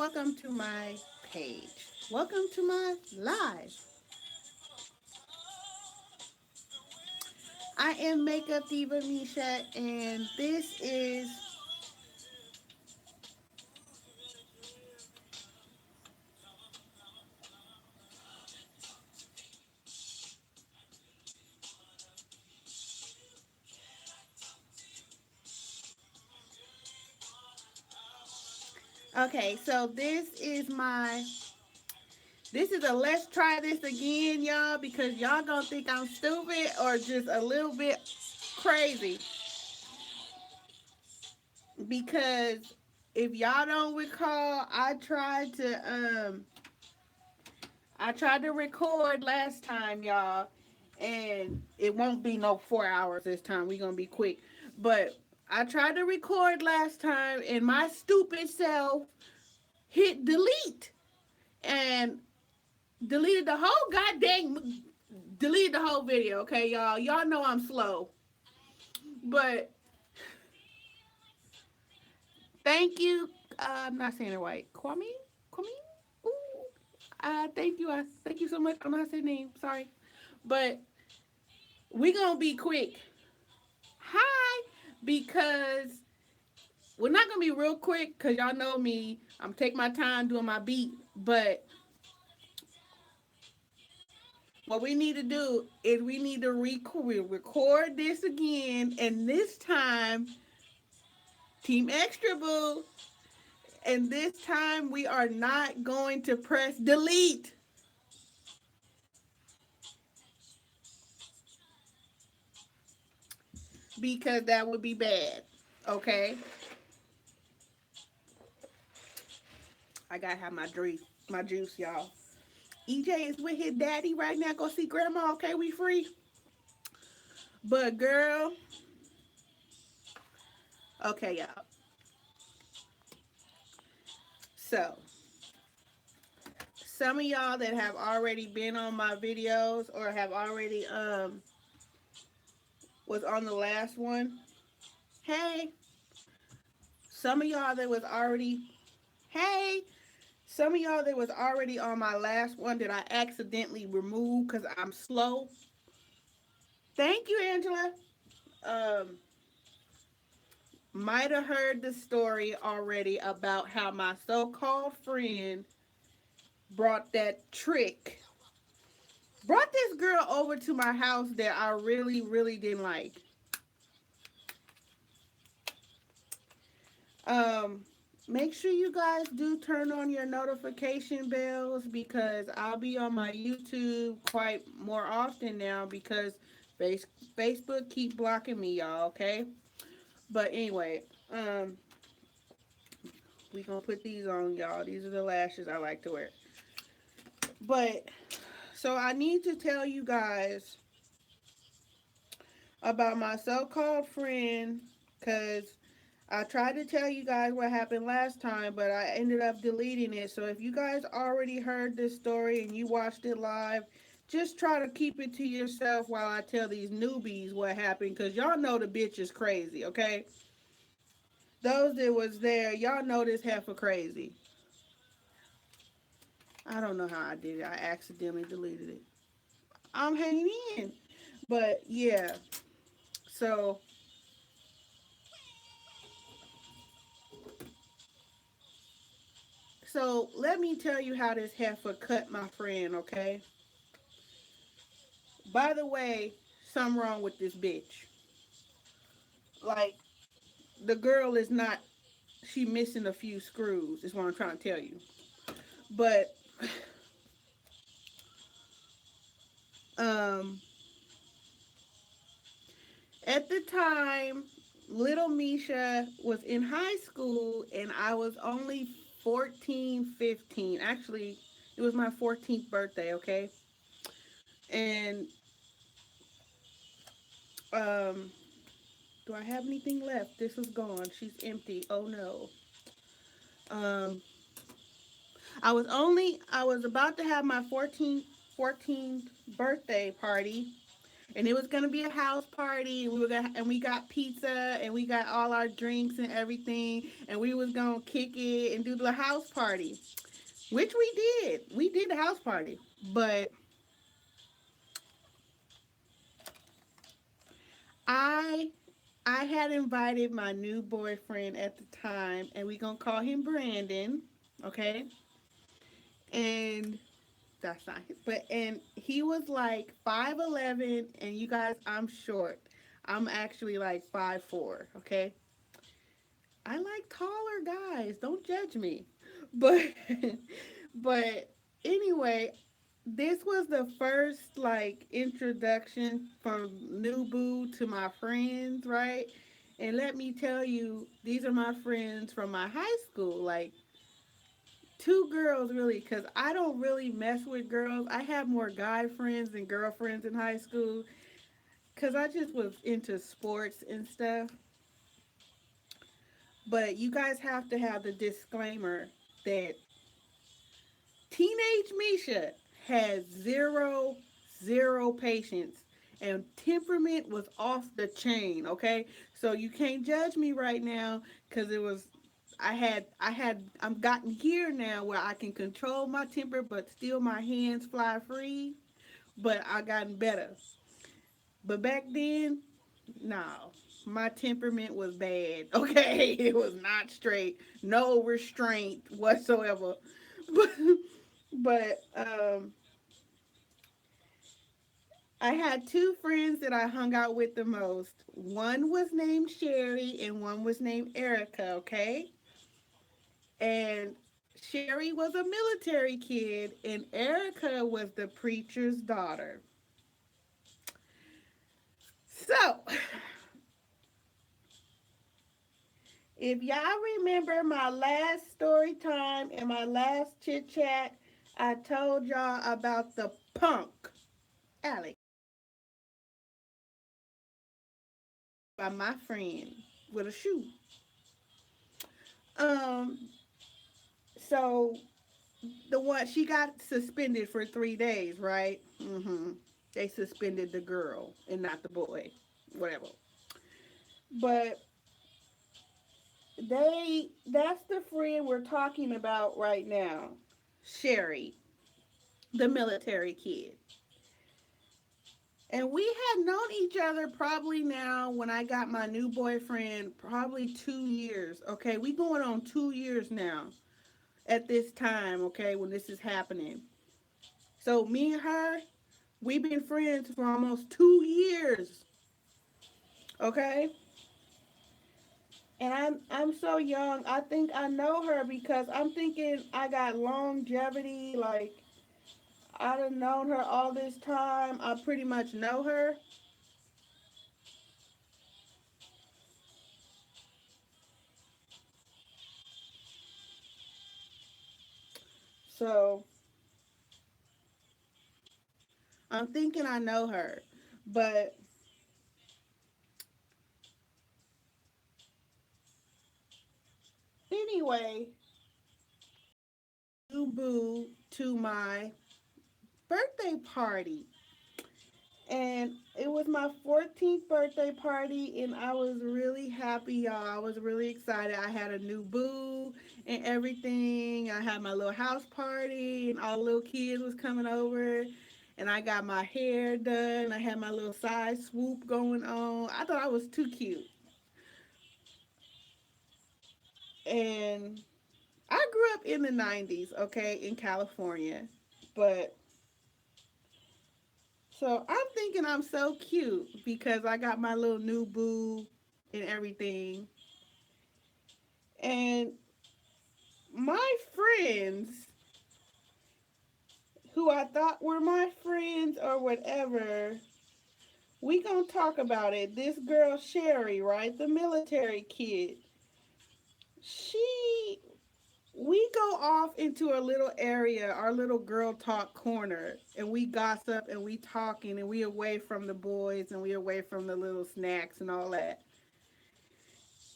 welcome to my page. Welcome to my live. I am Makeup Diva Misha, and this is okay. So this is a let's try this again, y'all, because y'all gonna think I'm stupid or just a little bit crazy. Because if y'all don't recall, I tried to record last time, y'all, and it won't be no 4 hours this time. We're gonna be quick. But I tried to record last time, and my stupid self hit delete and deleted the whole goddamn deleted the whole video. Okay, y'all. Y'all know I'm slow, but thank you. I'm not saying it right. Kwame. Ooh. Thank you. Thank you so much. I'm not saying name. Sorry, but we gonna be quick. Hi, because we're not gonna be real quick because y'all know me. I'm taking my time doing my beat, but what we need to do is we need to record this again, and this time, Team Extra Boo, and this time we are not going to press delete because that would be bad. Okay, I gotta have my juice, y'all. EJ is with his daddy right now. Go see grandma. Okay, we free. But girl, okay, y'all. So some of y'all that have already been on my videos or have already was on the last one. Hey, some of y'all that was already hey, some of y'all that was already on my last one that I accidentally removed because I'm slow. Thank you, Angela. Um, might have heard the story already about how my so-called friend brought that trick, brought this girl over to my house that I really, really didn't like. Um, Make sure you guys do turn on your notification bells because I'll be on my YouTube quite more often now because face, Facebook keep blocking me, y'all. Okay, but anyway, we gonna put these on, y'all. These are the lashes I like to wear. But so I need to tell you guys about my so-called friend because I tried to tell you guys what happened last time, but I ended up deleting it. So if you guys already heard this story and you watched it live, just try to keep it to yourself while I tell these newbies what happened, because y'all know the bitch is crazy, okay? Those that was there, y'all know this heifer crazy. I don't know how I did it. I accidentally deleted it. I'm hanging in. But yeah, so let me tell you how this heifer cut my friend, okay? By the way, something wrong with this bitch. Like, the girl is not, she missing a few screws, is what I'm trying to tell you. But, um, at the time, little Misha was in high school and I was only 14, 15. Actually, it was my 14th birthday, okay? And, um, do I have anything left? This is gone. She's empty. Oh no. Um, I was about to have my 14th birthday party, and it was gonna be a house party, and we got pizza, and we got all our drinks and everything, and we was gonna kick it and do the house party, which we did. We did the house party, but I I had invited my new boyfriend at the time, and we gonna call him Brandon, okay? And that's not his, but and he was like 5'11", and you guys, I'm short. I'm actually like 5'4", okay? I like taller guys. Don't judge me. But but anyway, this was the first like introduction from new boo to my friends, right? And let me tell you, these are my friends from my high school. Like two girls really, because I don't really mess with girls. I have more guy friends than girlfriends in high school because I just was into sports and stuff. But you guys have to have the disclaimer that teenage Misha has zero patience, and temperament was off the chain, okay? So you can't judge me right now because it was I'm gotten here now where I can control my temper but still my hands fly free, but I gotten better. But back then, no. My temperament was bad. Okay, it was not straight. No restraint whatsoever. But but I had two friends that I hung out with the most. One was named Sherry and one was named Erica, okay? And Sherry was a military kid and Erica was the preacher's daughter. So, if y'all remember my last story time and my last chit chat, I told y'all about the punk Alex by my friend with a shoe. Um, so the one she got suspended for 3 days, right? They suspended the girl and not the boy, whatever. But that's the friend we're talking about right now, Sherry, the military kid. And we had known each other probably now when I got my new boyfriend, probably 2 years. Okay, we going on 2 years now at this time, okay, when this is happening. So me and her, we've been friends for almost 2 years. Okay? And I'm so young. I think I know her because I'm thinking I got longevity, like I done known her all this time. I pretty much know her. So I'm thinking I know her. But anyway, new boo to my birthday party. And it was my 14th birthday party, and I was really happy, y'all. I was really excited. I had a new boo and everything. I had my little house party, and all the little kids was coming over. And I got my hair done. I had my little side swoop going on. I thought I was too cute. And I grew up in the 90s, okay, in California. But so I'm thinking I'm so cute because I got my little new boo and everything. And my friends, who I thought were my friends or whatever, we gonna talk about it. This girl Sherry, right, the military kid, she, we go off into a little area, our little girl talk corner, and we gossip and we talking and we away from the boys and we away from the little snacks and all that.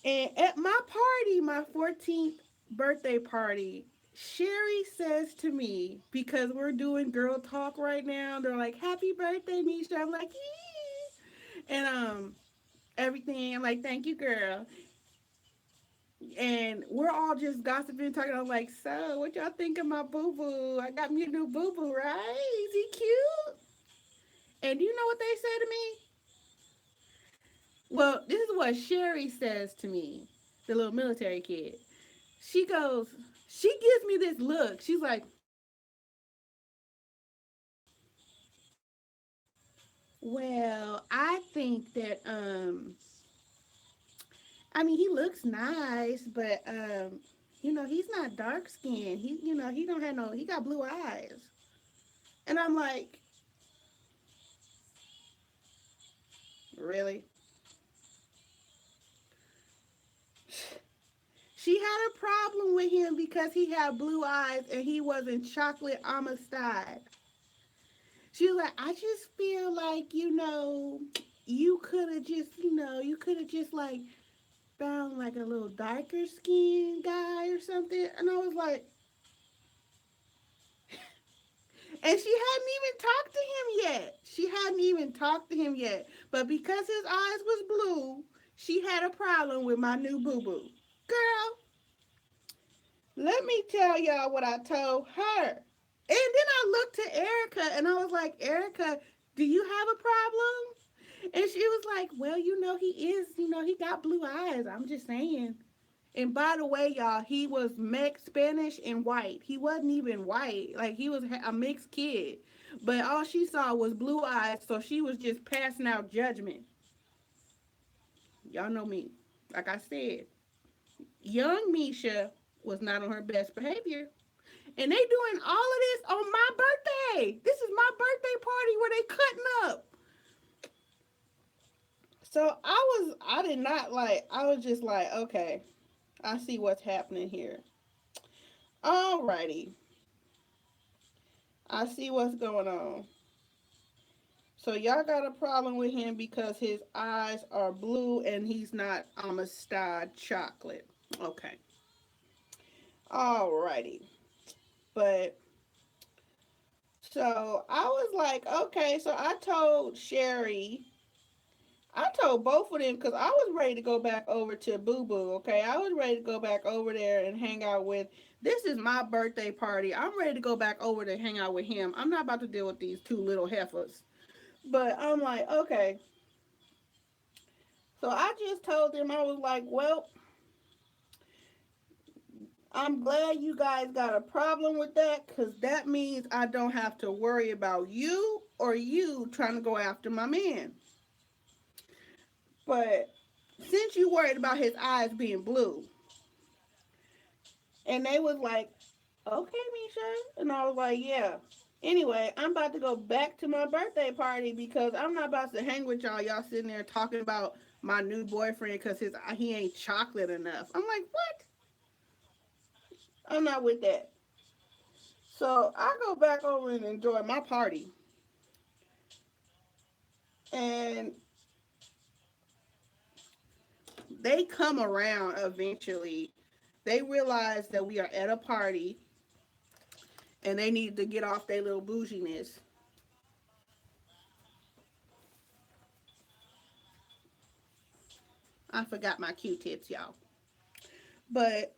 And at my party, my 14th birthday party, Sherry says to me, because we're doing girl talk right now, they're like, "Happy birthday, Misha." I'm like, "Yee." And everything. I'm like, thank you, girl. And we're all just gossiping, talking. I'm like, so what y'all think of my boo boo? I got me a new boo boo, right? Is he cute? And do you know what they say to me? Well, this is what Sherry says to me, the little military kid. She goes, she gives me this look. She's like, well, I think that I mean he looks nice, but he's not dark skinned. He don't have no he got blue eyes. And I'm like, really? She had a problem with him because he had blue eyes and he wasn't chocolate Amistad. She was like, I just feel like, you could have just like found like a little darker skinned guy or something. And I was like, and she hadn't even talked to him yet. She hadn't even talked to him yet. But because his eyes was blue, she had a problem with my new boo boo. Girl, let me tell y'all what I told her. And then I looked to Erica and I was like, Erica, do you have a problem? And she was like, well, he got blue eyes. I'm just saying. And by the way, y'all, he was mixed Spanish and white. He wasn't even white. Like, he was a mixed kid. But all she saw was blue eyes, so she was just passing out judgment. Y'all know me. Like I said, young Misha was not on her best behavior. And they doing all of this on my birthday. This is my birthday party where they cutting up. So I did not like, I was just like, okay, I see what's happening here. Alrighty. I see what's going on. So y'all got a problem with him because his eyes are blue and he's not Amistad chocolate. Okay. Alrighty. But so I was like, okay, so I told both of them because I was ready to go back over to Boo Boo, okay? I was ready to go back over there and hang out with. This is my birthday party. I'm ready to go back over to hang out with him. I'm not about to deal with these two little heifers. But I'm like, okay. So I just told them, I was like, well, I'm glad you guys got a problem with that because that means I don't have to worry about you or you trying to go after my man. But since you worried about his eyes being blue, and they was like, okay, Misha. And I was like, yeah. Anyway, I'm about to go back to my birthday party because I'm not about to hang with y'all. Y'all sitting there talking about my new boyfriend because he ain't chocolate enough. I'm like, what? I'm not with that. So I go back over and enjoy my party. And they come around eventually. They realize that we are at a party and they need to get off their little bouginess. I forgot my Q-tips, y'all. But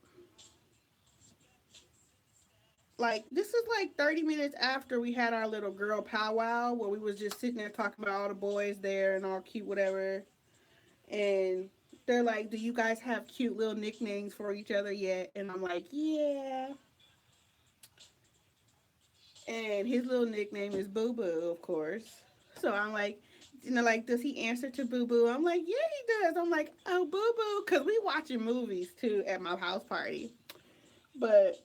like this is like 30 minutes after we had our little girl powwow where we was just sitting there talking about all the boys there and all cute whatever. And they're like, do you guys have cute little nicknames for each other yet? And I'm like, yeah. And his little nickname is Boo Boo, of course. So I'm like, like, does he answer to Boo Boo? I'm like, yeah, he does. I'm like, oh, Boo Boo, because we watching movies too at my house party. But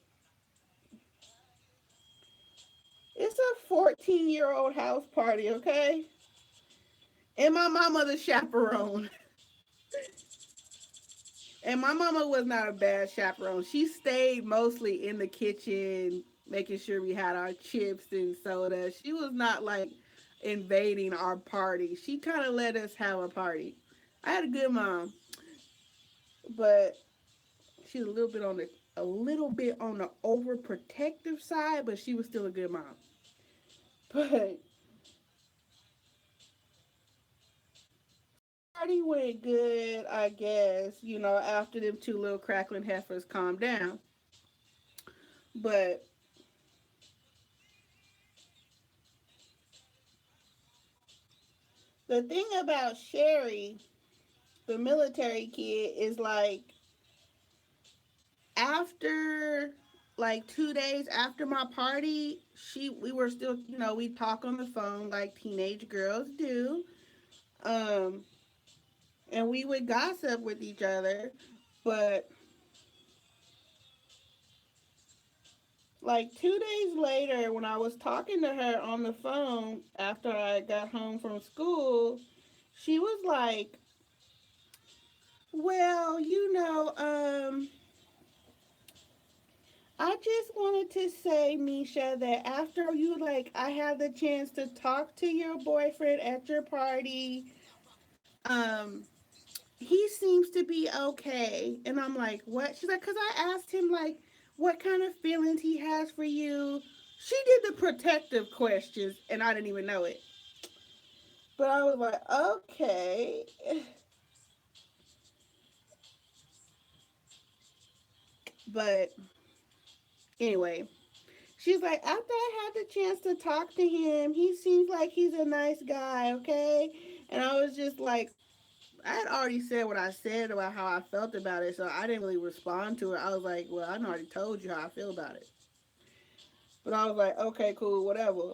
it's a 14-year-old house party, okay? And my mama the chaperone. And my mama was not a bad chaperone. She stayed mostly in the kitchen, making sure we had our chips and soda. She was not like invading our party. She kind of let us have a party. I had a good mom, but she's a little bit on the overprotective side, but she was still a good mom. But party went good, I guess, after them two little crackling heifers calmed down. But the thing about Sherry, the military kid, is like after like 2 days after my party, we were still, we talk on the phone like teenage girls do. Um, and we would gossip with each other. But like 2 days later, when I was talking to her on the phone after I got home from school, she was like, well, I just wanted to say, Misha, that after I had the chance to talk to your boyfriend at your party, um, he seems to be okay. And I'm like, what? She's like, because I asked him, like, what kind of feelings he has for you. She did the protective questions, and I didn't even know it. But I was like, okay. But anyway, she's like, after I had the chance to talk to him, he seems like he's a nice guy, okay? And I was just like, I had already said what I said about how I felt about it, so I didn't really respond to it. I was like, well, I already told you how I feel about it. But I was like, okay, cool, whatever.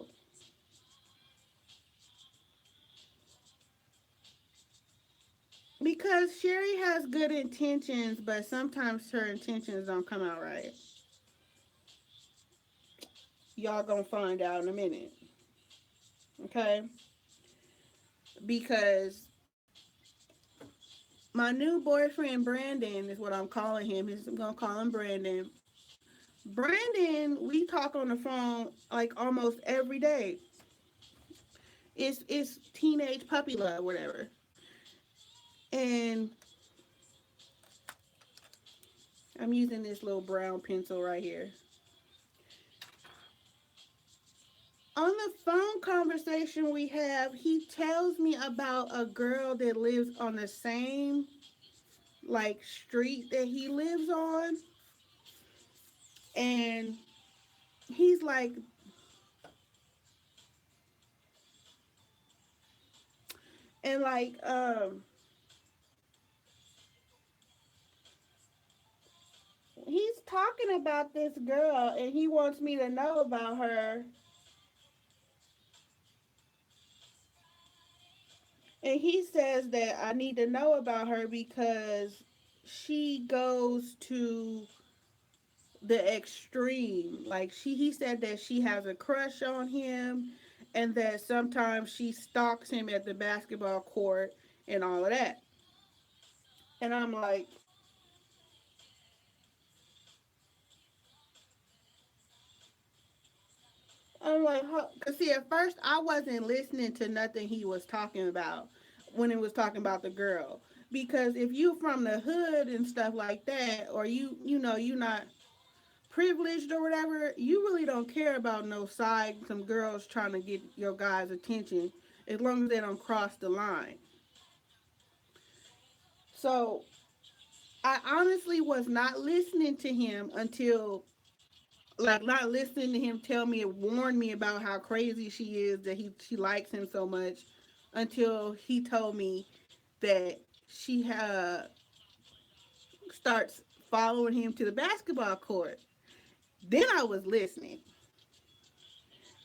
Because Sherry has good intentions, but sometimes her intentions don't come out right. Y'all gonna find out in a minute, okay? Because my new boyfriend Brandon is what I'm calling him. I'm gonna call him Brandon. Brandon, we talk on the phone like almost every day. It's teenage puppy love, whatever. And I'm using this little brown pencil right here. On the phone conversation we have, he tells me about a girl that lives on the same like street that he lives on, and he's like, and like he's talking about this girl, and he wants me to know about her. And he says that I need to know about her because she goes to the extreme. Like he said that she has a crush on him, and that sometimes she stalks him at the basketball court and all of that. And I'm like, cause see, at first I wasn't listening to nothing he was talking about when it was talking about the girl. Because if you from the hood and stuff like that, or you not privileged or whatever, you really don't care about no side some girls trying to get your guy's attention as long as they don't cross the line. So I honestly was not listening to him until like not listening to him tell me, it warned me about how crazy she is, that she likes him so much, until he told me that she starts following him to the basketball court. Then I was listening.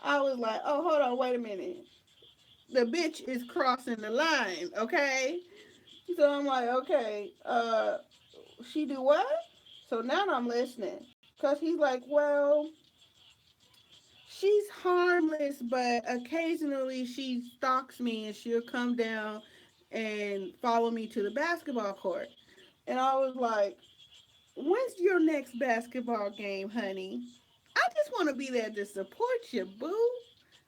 I was like, oh, hold on, wait a minute. The bitch is crossing the line, okay? So I'm like, okay, she do what? So now I'm listening. Cause he's like, well, she's harmless, but occasionally she stalks me and she'll come down and follow me to the basketball court. And I was like, when's your next basketball game, honey? I just want to be there to support you, boo.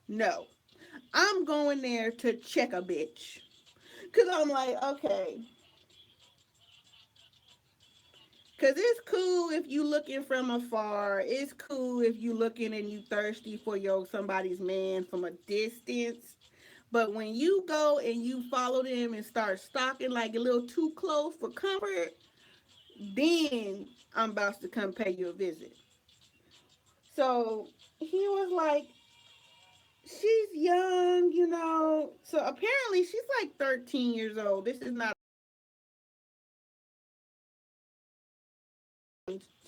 No, I'm going there to check a bitch. Because I'm like, okay. Because it's cool if you looking from afar. It's cool if you looking and you thirsty for your somebody's man from a distance. But when you go and you follow them and start stalking like a little too close for comfort, then I'm about to come pay you a visit. So he was like, she's young, you know. So apparently she's like 13 years old. This is not,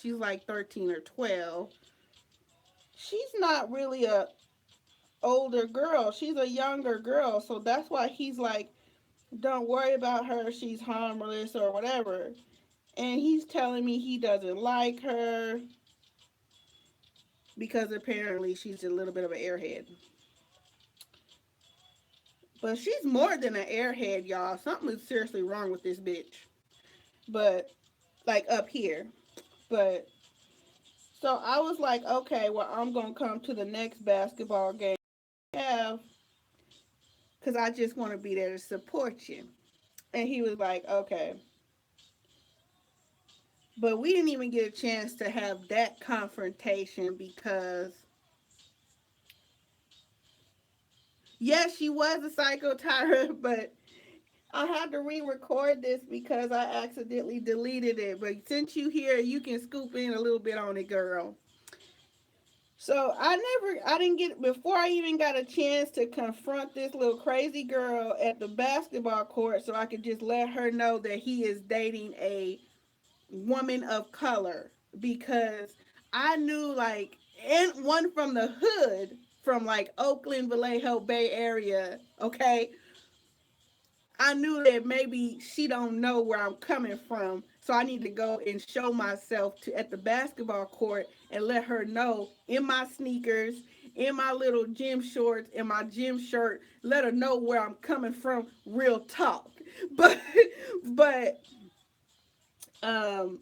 she's like 13 or 12. She's not really a older girl. She's a younger girl. So that's why he's like, don't worry about her. She's harmless or whatever. And he's telling me he doesn't like her because apparently she's a little bit of an airhead. But she's more than an airhead, y'all. Something is seriously wrong with this bitch. But, like, up here. But, so I was like, okay, well, I'm going to come to the next basketball game we have because I just want to be there to support you. And he was like, okay. But we didn't even get a chance to have that confrontation because, yes, she was a psycho tyrant, but I had to re-record this because I accidentally deleted it. But since you here, you can scoop in a little bit on it, girl. So I didn't get, before I even got a chance to confront this little crazy girl at the basketball court so I could just let her know that he is dating a woman of color, because I knew, like, and one from the hood, from like Oakland, Vallejo Bay area, okay, I knew that maybe she don't know where I'm coming from, so I need to go and show myself to at the basketball court and let her know in my sneakers, in my little gym shorts, in my gym shirt, let her know where I'm coming from, real talk. But but um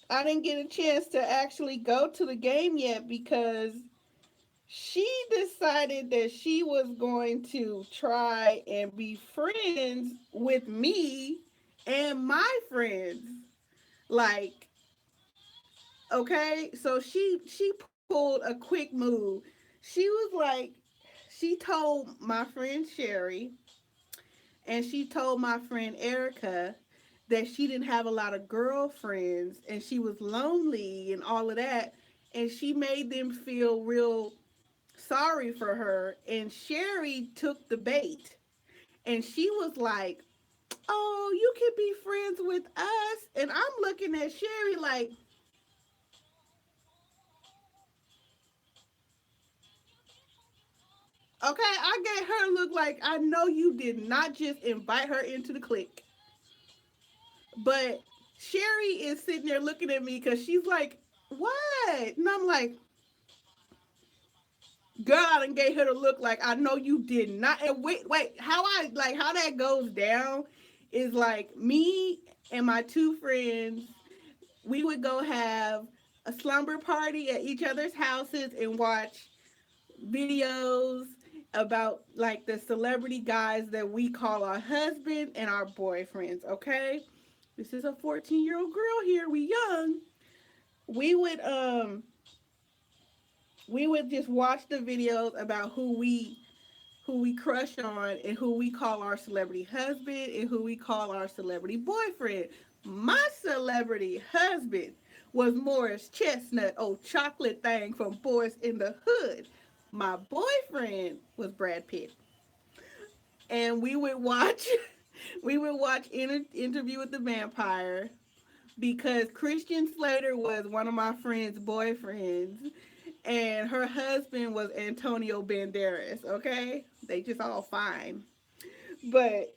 I didn't get a chance to actually go to the game yet because she decided that she was going to try and be friends with me and my friends. Like, okay, so she pulled a quick move. She was like, she told my friend Sherry and she told my friend Erica that she didn't have a lot of girlfriends and she was lonely and all of that, and she made them feel real sorry for her. And Sherry took the bait and she was like, oh, you can be friends with us. And I'm looking at Sherry like, okay, I gave her a look like, I know you did not just invite her into the clique. But Sherry is sitting there looking at me because she's like, what? And I'm like, girl, I done gave her the look like, I know you did not. And wait, how that goes down is like me and my two friends, we would go have a slumber party at each other's houses and watch videos about like the celebrity guys that we call our husband and our boyfriends, okay? This is a 14-year-old girl here, we young. We would we would just watch the videos about who we crush on and who we call our celebrity husband and who we call our celebrity boyfriend. My celebrity husband was Morris Chestnut, old chocolate thing from Boys in the Hood. My boyfriend was Brad Pitt. And we would watch we would watch Interview with the Vampire because Christian Slater was one of my friend's boyfriends and her husband was Antonio Banderas, okay? They just all fine. But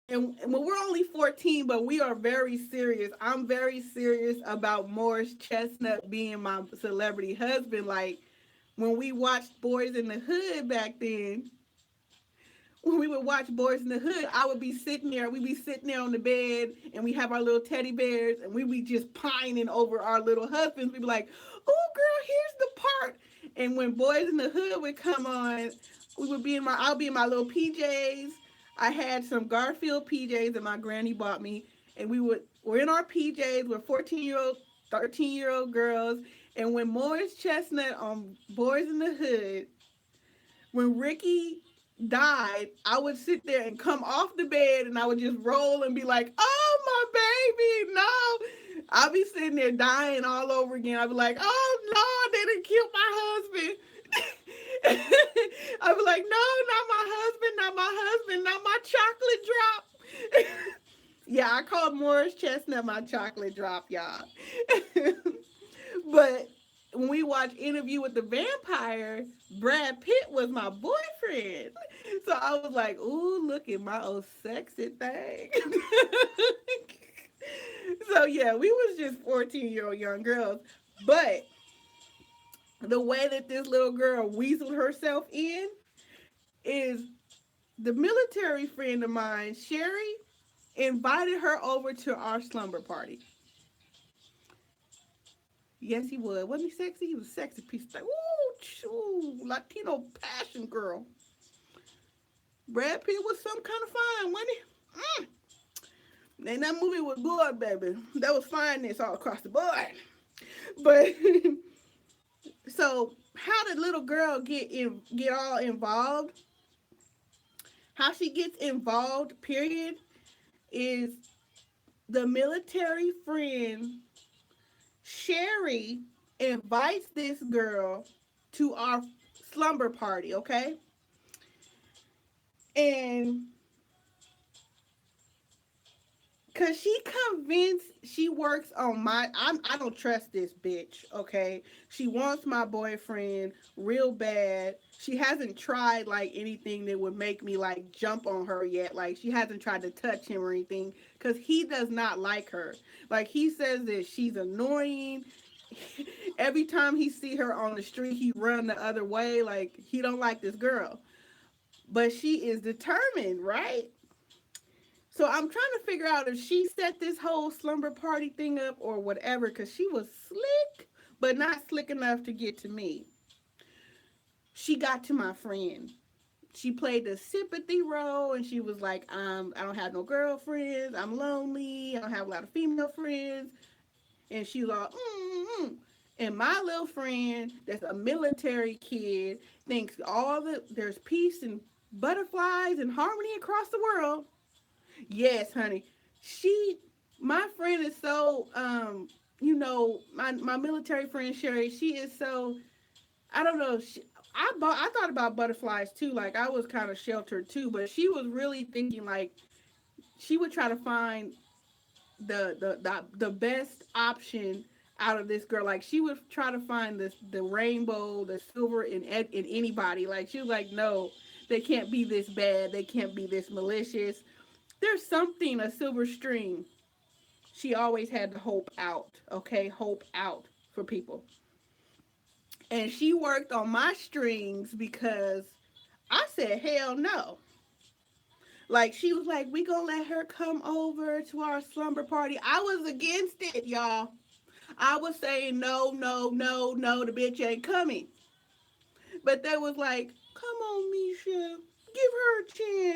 and when we're only 14, but we are very serious. I'm very serious about Morris Chestnut being my celebrity husband. Like when we watched Boys in the Hood back then, when we would watch Boys in the Hood, I would be sitting there. We'd be sitting there on the bed, and we have our little teddy bears, and we'd be just pining over our little husbands. We'd be like, "Oh, girl, here's the part." And when Boys in the Hood would come on, we would be in my. I'll be in my little PJs. I had some Garfield PJs that my granny bought me, and we're in our PJs. We're 14-year-old, 13-year-old girls, And when Morris Chestnut on Boys in the Hood, when Ricky died, I would sit there and come off the bed and I would just roll and be like, oh, my baby, no. I'll be sitting there dying all over again. I'll be like, oh, no, they didn't kill my husband. I'll be like, no, not my husband, not my husband, not my chocolate drop. Yeah, I called Morris Chestnut my chocolate drop, y'all. But when we watched Interview with the Vampire, Brad Pitt was my boyfriend. So I was like, ooh, look at my old sexy thing. So yeah, we was just 14-year-old young girls. But the way that this little girl weaseled herself in is the military friend of mine, Sherry, invited her over to our slumber party. Yes, he was. Wasn't he sexy? He was a sexy piece of thing. Ooh, Latino passion girl. Brad Pitt was some kind of fine, wasn't he? And that movie was good, baby. That was fineness all across the board. But so how did little girl get all involved? How she gets involved, period, is the military friend Sherry invites this girl to our slumber party, okay? And cause she convinced she works on I don't trust this bitch, okay? She wants my boyfriend real bad. She hasn't tried like anything that would make me like jump on her yet. Like she hasn't tried to touch him or anything because he does not like her. Like he says that she's annoying. Every time he see her on the street, he run the other way. Like he don't like this girl. But she is determined, right? So I'm trying to figure out if she set this whole slumber party thing up or whatever, because she was slick, but not slick enough to get to me. She got to my friend. She played the sympathy role, and she was like, I don't have no girlfriends. I'm lonely. I don't have a lot of female friends. And she was all, And my little friend, that's a military kid, thinks there's peace and butterflies and harmony across the world. Yes, honey. My friend is so, my military friend Sherry, she is so, I don't know. I thought about butterflies too. Like I was kind of sheltered too, but she was really thinking like she would try to find the best option out of this girl. Like she would try to find the rainbow, the silver in anybody. Like she was like, no, they can't be this bad. They can't be this malicious. There's something, a silver string. She always had to hope out, okay? Hope out for people. And she worked on my strings because I said, hell no. Like, she was like, we gonna let her come over to our slumber party. I was against it, y'all. I was saying, no, no, no, no, the bitch ain't coming. But they was like, come on, Misha. Give her a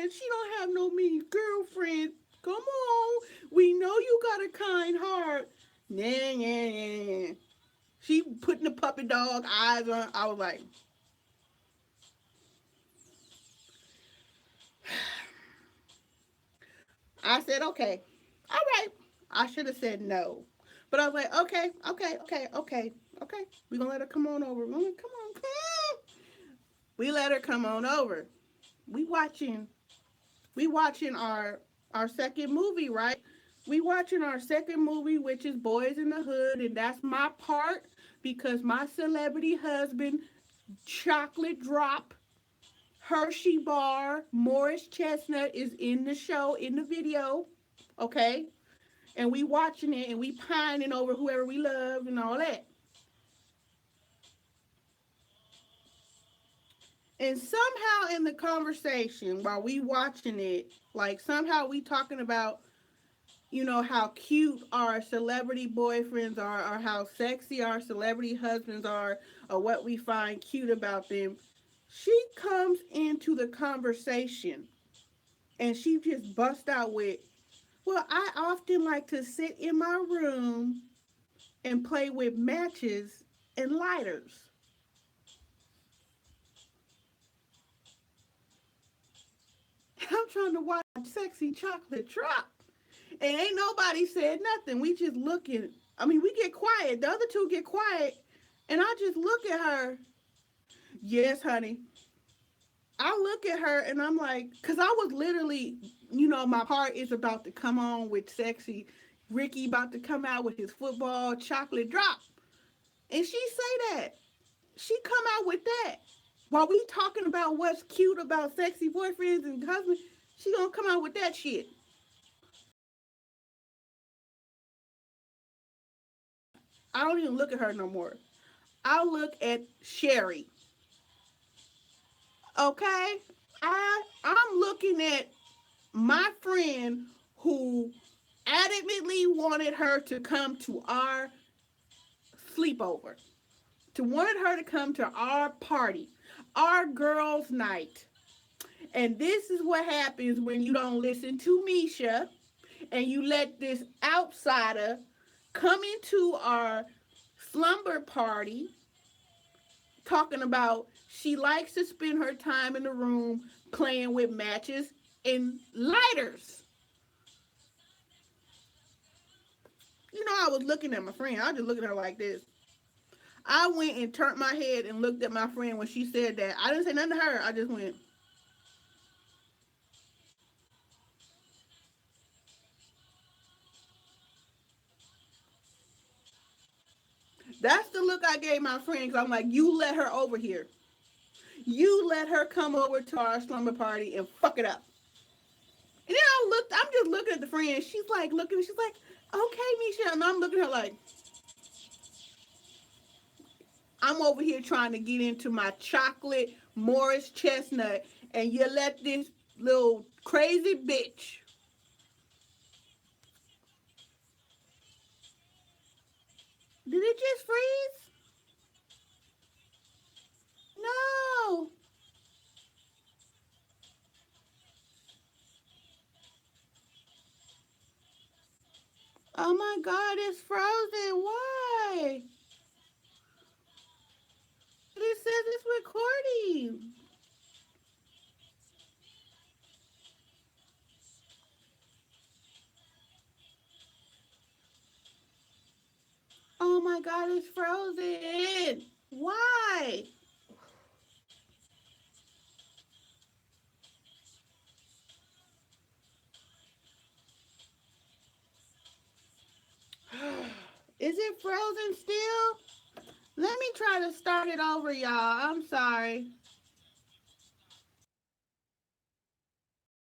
chance. She don't have no many girlfriends. Come on. We know you got a kind heart. Nah. She putting the puppy dog eyes on. I was like, I said, okay. All right. I should have said no. But I was like, okay. We gonna let her come on over. Come on. We let her come on over. We watching our second movie, right? We watching our second movie, which is Boys in the Hood, and that's my part because my celebrity husband, Chocolate Drop, Hershey Bar, Morris Chestnut is in the show, in the video, okay? And we watching it and we pining over whoever we love and all that. And somehow in the conversation while we watching it, like somehow we talking about how cute our celebrity boyfriends are, or how sexy our celebrity husbands are, or what we find cute about them. She comes into the conversation and she just busts out with, well, I often like to sit in my room and play with matches and lighters. I'm trying to watch Sexy Chocolate drop. And ain't nobody said nothing. We just looking. I mean, we get quiet. The other two get quiet. And I just look at her. Yes, honey. I look at her and I'm like, because I was literally, my part is about to come on with Sexy. Ricky about to come out with his football chocolate drop. And she say that. She come out with that. While we talking about what's cute about sexy boyfriends and husbands, she gonna come out with that shit. I don't even look at her no more. I look at Sherry. Okay? I'm looking at my friend who adamantly wanted her to come to our sleepover. To wanted her to come to our party, our girls' night. And this is what happens when you don't listen to Misha and you let this outsider come into our slumber party talking about she likes to spend her time in the room playing with matches and lighters. I was looking at my friend. I was just looking at her like this. I went and turned my head and looked at my friend when she said that. I didn't say nothing to her. I just went. That's the look I gave my friend because I'm like, you let her over here. You let her come over to our slumber party and fuck it up. And then I'm just looking at the friend. She's like looking, she's like, okay, Michelle. And I'm looking at her like, I'm over here trying to get into my chocolate Morris chestnut, and you let this little crazy bitch. Did it just freeze? No. Oh my God, it's frozen. Why? It says it's recording. Oh my God, it's frozen. Why? Is it frozen still? Let me try to start it over, y'all. I'm sorry.